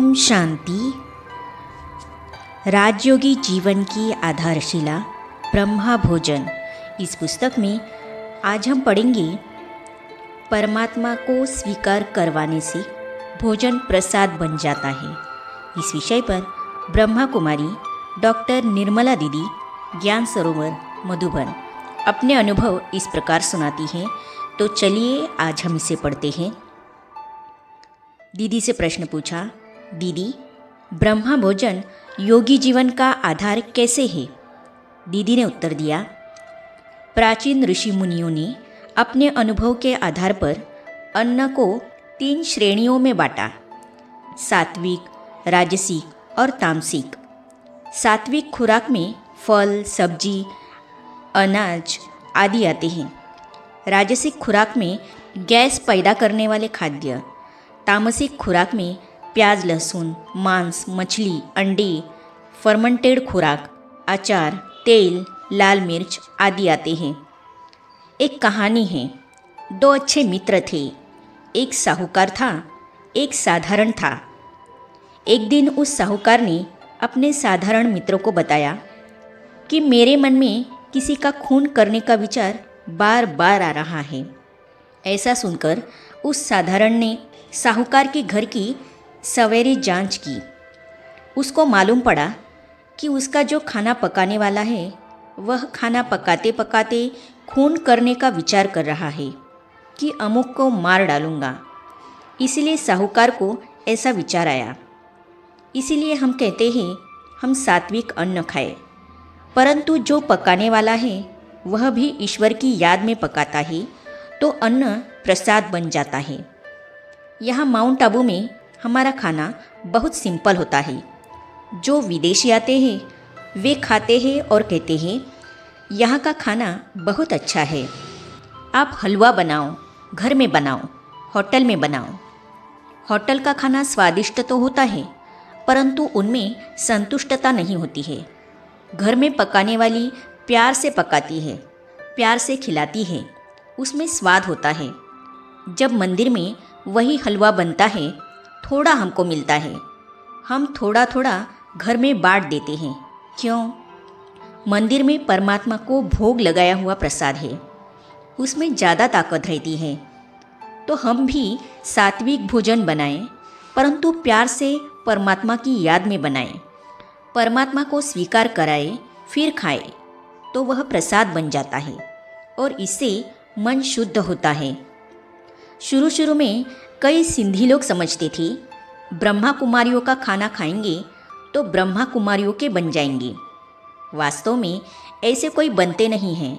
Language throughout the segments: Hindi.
ओम शांति। राजयोगी जीवन की आधारशिला ब्रह्मा भोजन। इस पुस्तक में आज हम पढ़ेंगे परमात्मा को स्वीकार करवाने से भोजन प्रसाद बन जाता है। इस विषय पर ब्रह्मा कुमारी डॉक्टर निर्मला दीदी ज्ञान सरोवर मधुबन अपने अनुभव इस प्रकार सुनाती हैं। तो चलिए आज हम इसे पढ़ते हैं। दीदी से प्रश्न पूछा, दीदी ब्रह्मा भोजन योगी जीवन का आधार कैसे है? दीदी ने उत्तर दिया, प्राचीन ऋषि मुनियों ने अपने अनुभव के आधार पर अन्न को 3 श्रेणियों में बांटा, सात्विक, राजसिक और तामसिक। सात्विक खुराक में फल, सब्जी, अनाज आदि आते हैं। राजसिक खुराक में गैस पैदा करने वाले खाद्य। तामसिक खुराक में प्याज, लहसुन, मांस, मछली, अंडे, फर्मेंटेड खुराक, अचार, तेल, लाल मिर्च आदि आते हैं। एक कहानी है। 2 अच्छे मित्र थे। एक साहूकार था, एक साधारण था। एक दिन उस साहूकार ने अपने साधारण मित्र को बताया कि मेरे मन में किसी का खून करने का विचार बार बार आ रहा है। ऐसा सुनकर उस साधारण ने साहूकार के घर की सवेरे जांच की। उसको मालूम पड़ा कि उसका जो खाना पकाने वाला है वह खाना पकाते पकाते खून करने का विचार कर रहा है कि अमुक को मार डालूंगा। इसलिए साहूकार को ऐसा विचार आया। इसीलिए हम कहते हैं हम सात्विक अन्न खाएं, परंतु जो पकाने वाला है वह भी ईश्वर की याद में पकाता है तो अन्न प्रसाद बन जाता है। यहाँ माउंट आबू में हमारा खाना बहुत सिंपल होता है। जो विदेशी आते हैं वे खाते हैं और कहते हैं यहाँ का खाना बहुत अच्छा है। आप हलवा बनाओ, घर में बनाओ, होटल में बनाओ। होटल का खाना स्वादिष्ट तो होता है, परंतु उनमें संतुष्टता नहीं होती है। घर में पकाने वाली प्यार से पकाती है, प्यार से खिलाती है, उसमें स्वाद होता है। जब मंदिर में वही हलवा बनता है, थोड़ा हमको मिलता है, हम थोड़ा थोड़ा घर में बांट देते हैं। क्यों? मंदिर में परमात्मा को भोग लगाया हुआ प्रसाद है, उसमें ज़्यादा ताकत रहती है। तो हम भी सात्विक भोजन बनाएं, परंतु प्यार से परमात्मा की याद में बनाएं। परमात्मा को स्वीकार कराए फिर खाए तो वह प्रसाद बन जाता है और इससे मन शुद्ध होता है। शुरू शुरू में कई सिंधी लोग समझते थे ब्रह्मा कुमारियों का खाना खाएंगे तो ब्रह्मा कुमारियों के बन जाएंगे। वास्तव में ऐसे कोई बनते नहीं हैं,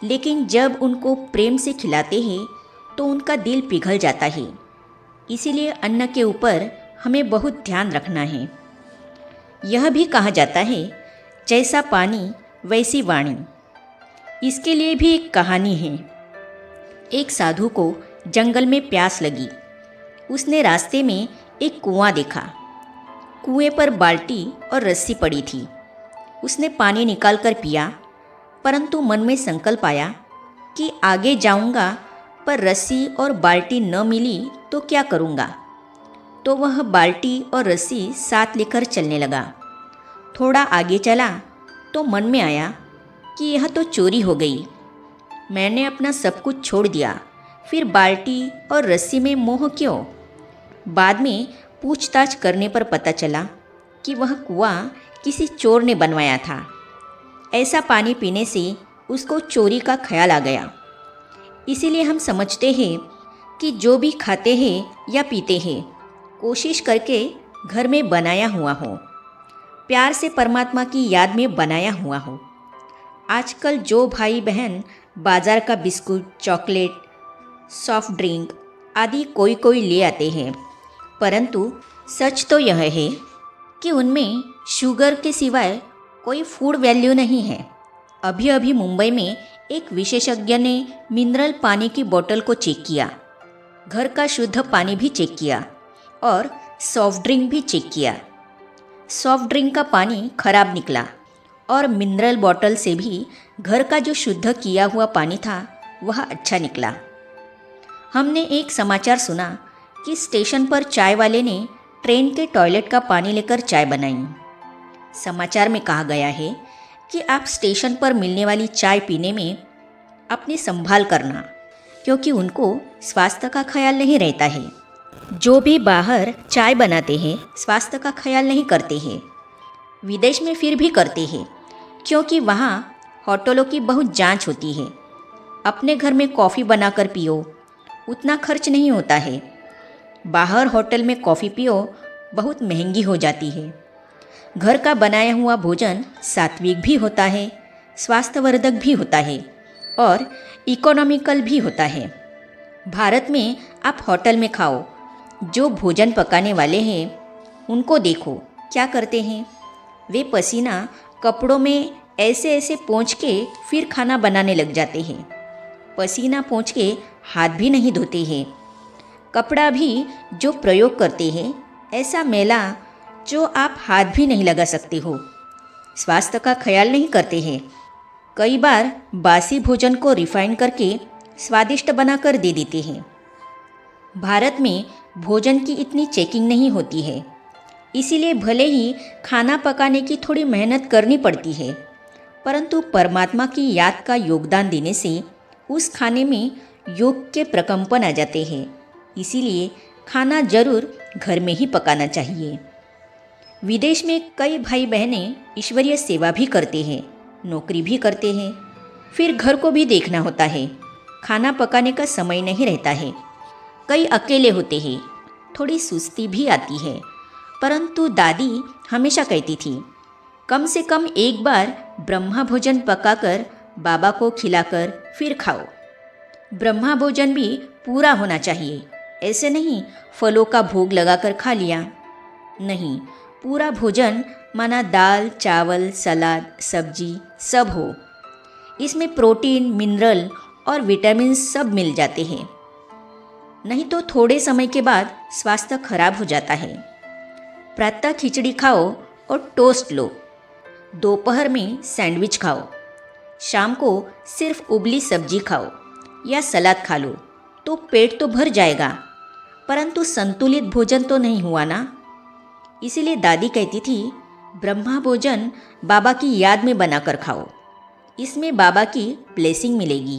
लेकिन जब उनको प्रेम से खिलाते हैं तो उनका दिल पिघल जाता है। इसीलिए अन्न के ऊपर हमें बहुत ध्यान रखना है। यह भी कहा जाता है जैसा पानी वैसी वाणी। इसके लिए भी एक कहानी है। एक साधु को जंगल में प्यास लगी। उसने रास्ते में एक कुआं देखा। कुएं पर बाल्टी और रस्सी पड़ी थी। उसने पानी निकालकर पिया, परंतु मन में संकल्प आया कि आगे जाऊंगा पर रस्सी और बाल्टी न मिली तो क्या करूंगा। तो वह बाल्टी और रस्सी साथ लेकर चलने लगा। थोड़ा आगे चला तो मन में आया कि यह तो चोरी हो गई। मैंने अपना सब कुछ छोड़ दिया, फिर बाल्टी और रस्सी में मोह क्यों? बाद में पूछताछ करने पर पता चला कि वह कुआं किसी चोर ने बनवाया था। ऐसा पानी पीने से उसको चोरी का ख्याल आ गया। इसीलिए हम समझते हैं कि जो भी खाते हैं या पीते हैं, कोशिश करके घर में बनाया हुआ हो, प्यार से परमात्मा की याद में बनाया हुआ हो। आजकल जो भाई बहन बाज़ार का बिस्कुट, चॉकलेट, सॉफ्ट ड्रिंक आदि कोई कोई ले आते हैं, परंतु सच तो यह है कि उनमें शुगर के सिवाय कोई फूड वैल्यू नहीं है। अभी अभी मुंबई में एक विशेषज्ञ ने मिनरल पानी की बोतल को चेक किया, घर का शुद्ध पानी भी चेक किया और सॉफ्ट ड्रिंक भी चेक किया। सॉफ्ट ड्रिंक का पानी खराब निकला और मिनरल बोतल से भी घर का जो शुद्ध किया हुआ पानी था वह अच्छा निकला। हमने एक समाचार सुना कि स्टेशन पर चाय वाले ने ट्रेन के टॉयलेट का पानी लेकर चाय बनाई। समाचार में कहा गया है कि आप स्टेशन पर मिलने वाली चाय पीने में अपनी संभाल करना, क्योंकि उनको स्वास्थ्य का ख्याल नहीं रहता है। जो भी बाहर चाय बनाते हैं स्वास्थ्य का ख्याल नहीं करते हैं। विदेश में फिर भी करते हैं, क्योंकि वहाँ होटलों की बहुत जांच होती है। अपने घर में कॉफ़ी बनाकर पियो, उतना खर्च नहीं होता है। बाहर होटल में कॉफ़ी पियो, बहुत महंगी हो जाती है। घर का बनाया हुआ भोजन सात्विक भी होता है, स्वास्थ्यवर्धक भी होता है और इकोनॉमिकल भी होता है। भारत में आप होटल में खाओ, जो भोजन पकाने वाले हैं उनको देखो क्या करते हैं। वे पसीना कपड़ों में ऐसे ऐसे पोंछ के फिर खाना बनाने लग जाते हैं। पसीना पोंछ के हाथ भी नहीं धोते हैं। कपड़ा भी जो प्रयोग करते हैं ऐसा मैला जो आप हाथ भी नहीं लगा सकते हो। स्वास्थ्य का ख्याल नहीं करते हैं। कई बार बासी भोजन को रिफाइन करके स्वादिष्ट बनाकर दे देते हैं। भारत में भोजन की इतनी चेकिंग नहीं होती है, इसीलिए भले ही खाना पकाने की थोड़ी मेहनत करनी पड़ती है, परंतु परमात्मा की याद का योगदान देने से उस खाने में योग के प्रकंपन आ जाते हैं। इसीलिए खाना जरूर घर में ही पकाना चाहिए। विदेश में कई भाई बहनें ईश्वरीय सेवा भी करते हैं, नौकरी भी करते हैं, फिर घर को भी देखना होता है। खाना पकाने का समय नहीं रहता है। कई अकेले होते हैं, थोड़ी सुस्ती भी आती है, परंतु दादी हमेशा कहती थी, कम से कम एक बार ब्रह्मा भोजन पकाकर बाबा को खिलाकर फिर खाओ। ब्रह्मा भोजन भी पूरा होना चाहिए, ऐसे नहीं फलों का भोग लगाकर खा लिया। नहीं, पूरा भोजन माना दाल, चावल, सलाद, सब्जी सब हो। इसमें प्रोटीन, मिनरल और विटामिन सब मिल जाते हैं। नहीं तो थोड़े समय के बाद स्वास्थ्य खराब हो जाता है। प्रातः खिचड़ी खाओ और टोस्ट लो। दोपहर में सैंडविच खाओ। शाम को सिर्फ उबली सब्जी खाओ या सलाद खा लो तो पेट तो भर जाएगा, परंतु संतुलित भोजन तो नहीं हुआ ना। इसीलिए दादी कहती थी, ब्रह्मा भोजन बाबा की याद में बनाकर खाओ, इसमें बाबा की ब्लेसिंग मिलेगी।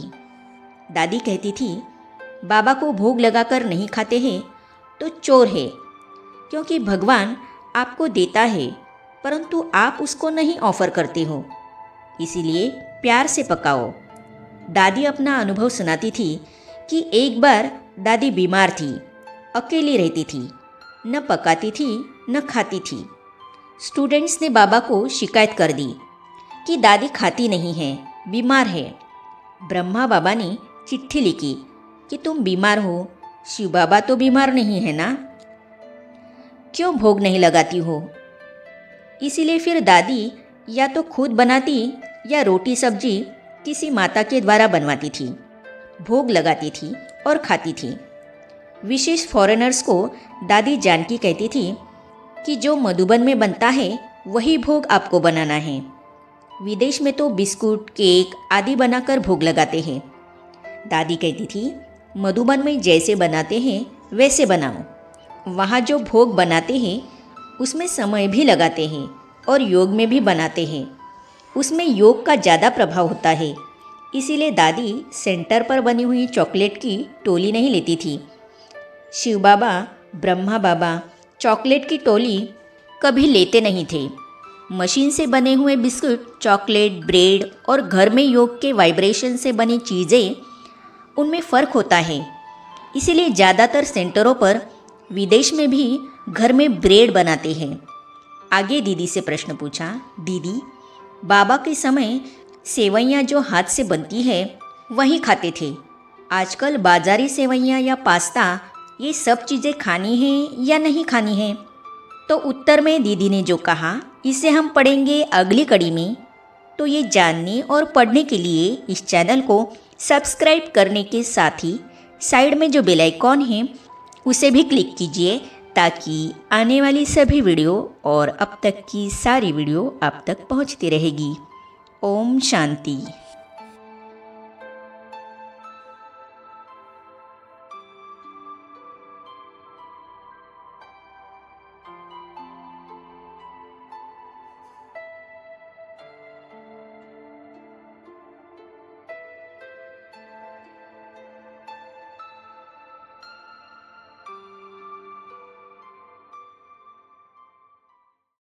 दादी कहती थी, बाबा को भोग लगाकर नहीं खाते हैं तो चोर है, क्योंकि भगवान आपको देता है परंतु आप उसको नहीं ऑफर करते हो। इसीलिए प्यार से पकाओ। दादी अपना अनुभव सुनाती थी कि एक बार दादी बीमार थी, अकेली रहती थी, न पकाती थी न खाती थी। स्टूडेंट्स ने बाबा को शिकायत कर दी कि दादी खाती नहीं है, बीमार है। ब्रह्मा बाबा ने चिट्ठी लिखी कि तुम बीमार हो, शिव बाबा तो बीमार नहीं है ना, क्यों भोग नहीं लगाती हो। इसीलिए फिर दादी या तो खुद बनाती या रोटी सब्जी किसी माता के द्वारा बनवाती थी, भोग लगाती थी और खाती थी। विशेष फॉरेनर्स को दादी जानकी कहती थी कि जो मधुबन में बनता है वही भोग आपको बनाना है। विदेश में तो बिस्कुट, केक आदि बनाकर भोग लगाते हैं। दादी कहती थी, मधुबन में जैसे बनाते हैं वैसे बनाओ। वहाँ जो भोग बनाते हैं उसमें समय भी लगाते हैं और योग में भी बनाते हैं, उसमें योग का ज़्यादा प्रभाव होता है। इसीलिए दादी सेंटर पर बनी हुई चॉकलेट की टोली नहीं लेती थी। शिव बाबा, ब्रह्मा बाबा चॉकलेट की टोली कभी लेते नहीं थे। मशीन से बने हुए बिस्कुट, चॉकलेट, ब्रेड और घर में योग के वाइब्रेशन से बनी चीज़ें, उनमें फ़र्क होता है। इसीलिए ज़्यादातर सेंटरों पर विदेश में भी घर में ब्रेड बनाते हैं। आगे दीदी से प्रश्न पूछा, दीदी बाबा के समय सेवइयाँ जो हाथ से बनती है वही खाते थे, आजकल बाजारी सेवइयाँ या पास्ता ये सब चीज़ें खानी है या नहीं खानी है। तो उत्तर में दीदी ने जो कहा इसे हम पढ़ेंगे अगली कड़ी में। तो ये जानने और पढ़ने के लिए इस चैनल को सब्सक्राइब करने के साथ ही साइड में जो बेल आइकॉन है उसे भी क्लिक कीजिए, ताकि आने वाली सभी वीडियो और अब तक की सारी वीडियो आप तक पहुंचती रहेगी। ओम शांति।